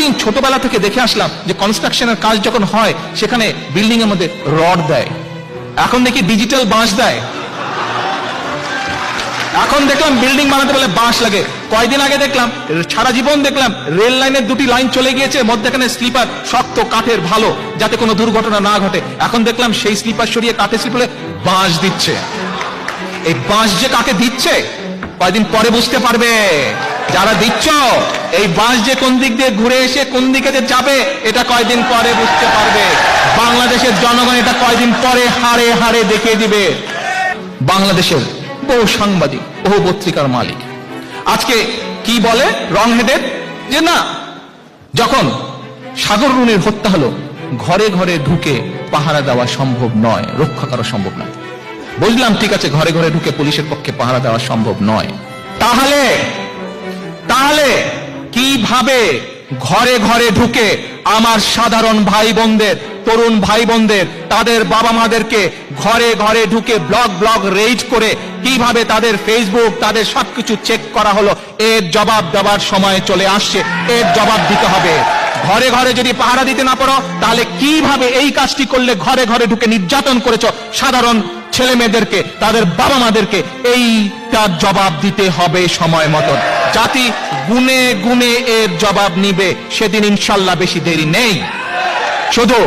এতদিন ছোটবেলা থেকে দেখে আসলাম যে কনস্ট্রাকশনের কাজ যখন হয় সেখানে বিল্ডিং এর মধ্যে রড দেয়, এখন দেখি ডিজিটাল বাঁশ দেয়। এখন দেখলাম বিল্ডিং বানাতে বলে বাঁশ লাগে। কয়দিন আগে দেখলাম, সারা জীবন দেখলাম রেল লাইনের দুটি লাইন চলে গিয়েছে, মধ্যখানে স্লিপার শক্ত কাঠের ভালো, যাতে কোনো দুর্ঘটনা না ঘটে। এখন দেখলাম সেই স্লিপার সরিয়ে কাঠের স্লিপারে বাঁশ দিচ্ছে। এই বাঁশ যে কাকে দিচ্ছে কয়দিন পরে বুঝতে পারবে। যারা দিচ্ছ এই বাঁশ যে কোন দিক দিয়ে ঘুরে এসে কোন দিকে যে যাবে এটা কয়দিন পরে বুঝতে পারবে। বাংলাদেশের জনগণ এটা কয়দিন পরে হাড়ে হাড়ে দেখিয়ে দিবে। বাংলাদেশের বহু সাংবাদিক, বহু পত্রিকার মালিক আজকে কি বলে রং হেডেড, যে না, যখন সাগর রুনির হত্যা হলো ঘরে ঘরে ঢুকে পাহারা দেওয়া সম্ভব নয়, রক্ষা করা সম্ভব নয়। বুঝলাম, ঠিক আছে, ঘরে ঘরে ঢুকে পুলিশের পক্ষে পাহারা দেওয়া সম্ভব নয়। তাহলে কিভাবে ঘরে ঘরে ঢুকে আমার সাধারণ ভাই বোনদের, তরুণ ভাই বোনদের, তাদের বাবা মাদেরকে ঘরে ঘরে ঢুকে ব্লগ রেজ করে কিভাবে তাদের ফেসবুক, তাদের সবকিছু চেক করা হলো? এর জবাব দেওয়ার সময় চলে আসছে, এর জবাব দিতে হবে। ঘরে ঘরে যদি পাহারা দিতে না পারো তাহলে কিভাবে এই কাজটি করলে ঘরে ঘরে ঢুকে নির্যাতন করেছো সাধারণ ছেলে মেয়েদেরকে, তাদের বাবা মাদেরকে? এইটার জবাব দিতে হবে সময় মতন। জাতি গুনে গুনে এর জবাব নিবে, সেদিন ইনশাল্লাহ বেশি দেরি নেই। শুধু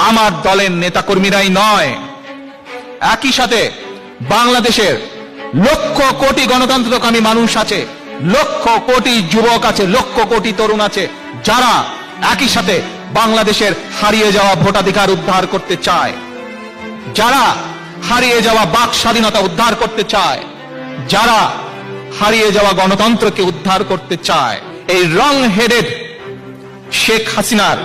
আমার দলের নেতাকর্মীরাই নয়, একই সাথে বাংলাদেশের লক্ষ কোটি গণতন্ত্রকামী মানুষ আছে, লক্ষ কোটি যুবক আছে, লক্ষ কোটি তরুণ আছে, যারা একই সাথে বাংলাদেশের হারিয়ে যাওয়া ভোটাধিকার উদ্ধার করতে চায়, যারা হারিয়ে যাওয়া বাক স্বাধীনতা উদ্ধার করতে চায়, যারা হারিয়ে যাওয়া গণতন্ত্রকে উদ্ধার করতে চায়। এই রং হেডেড শেখ হাসিনার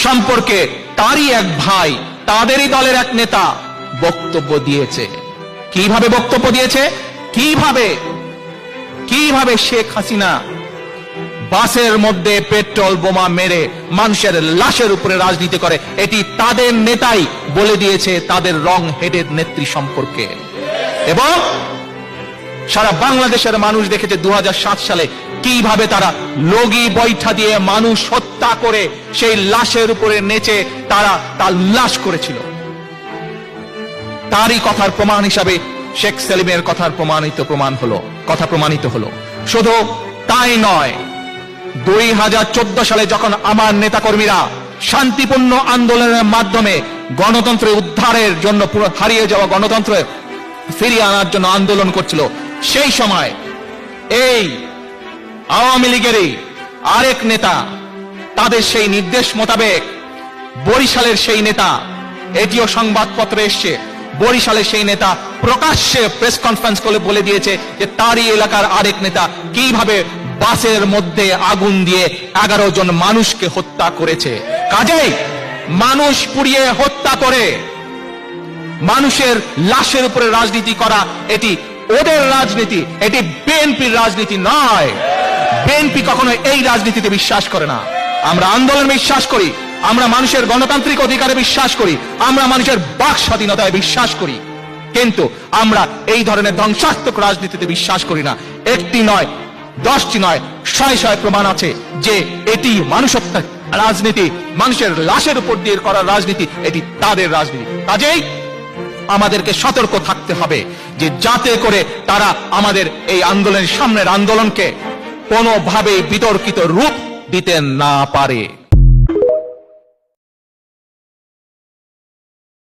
সম্পর্কে তারই এক ভাই, তাদেরই দলের এক নেতা বক্তব্য দিয়েছে। কিভাবে বক্তব্য দিয়েছে? কিভাবে শেখ হাসিনা বাসের মধ্যে পেট্রোল বোমা মেরে মানুষের লাশের উপরে রাজনীতি করে, এটি তাদের নেতাই বলে দিয়েছে তাদের রং হেডেড নেত্রী সম্পর্কে। এবং সারা বাংলাদেশের মানুষ দেখেছে 2007 সালে কিভাবে তারা লগি বৈঠা দিয়ে মানুষ হত্যা করে সেই লাশের উপরে নেচে তারা তার উল্লাস করেছিল। তারই কথার প্রমাণ হিসাবে শেখ সেলিমের কথার কথা প্রমাণিত হলো। শুধু তাই নয়, 2014 সালে যখন আমার নেতাকর্মীরা শান্তিপূর্ণ আন্দোলনের মাধ্যমে গণতন্ত্র উদ্ধারের জন্য, হারিয়ে যাওয়া গণতন্ত্র ফিরিয়ে আনার জন্য আন্দোলন করছিল, সেই সময় এই আওয়ামী লীগেরই আরেক নেতা, তাদের সেই নির্দেশ মোতাবেক বরিশালের সেই নেতা, এটিও সংবাদপত্রে এসছে, বরিশালের সেই নেতা প্রকাশ্যে প্রেস কনফারেন্স করে বলে দিয়েছে যে তারই এলাকার আরেক নেতা কিভাবে বাসের মধ্যে আগুন দিয়ে 11 জন মানুষকে হত্যা করেছে। কাজেই মানুষ পুড়িয়ে হত্যা করে মানুষের লাশের উপরে রাজনীতি করা এটি ওদের রাজনীতি, এটি বিএনপির রাজনীতি নয়। বিএনপি কখনো এই রাজনীতিতে বিশ্বাস করে না। আমরা আন্দোলনে বিশ্বাস করি, আমরা মানুষের গণতান্ত্রিক অধিকারে বিশ্বাস করি, আমরা মানুষের বাক স্বাধীনতায় বিশ্বাস করি, কিন্তু আমরা এই ধরনের ধ্বংসাত্মক রাজনীতিতে বিশ্বাস করি না। একটি নয়, 10টি নয়, 100 প্রমাণ আছে যে এটি মানুষ হত্যা রাজনীতি, মানুষের লাশের উপর দিয়ে করার রাজনীতি, এটি তাদের রাজনীতি। কাজেই আমাদেরকে সতর্ক থাকতে হবে যে যাতে করে তারা আমাদের এই আন্দোলনের সামনের আন্দোলনকে কোনোভাবে বিতর্কিত রূপ দিতে না পারে।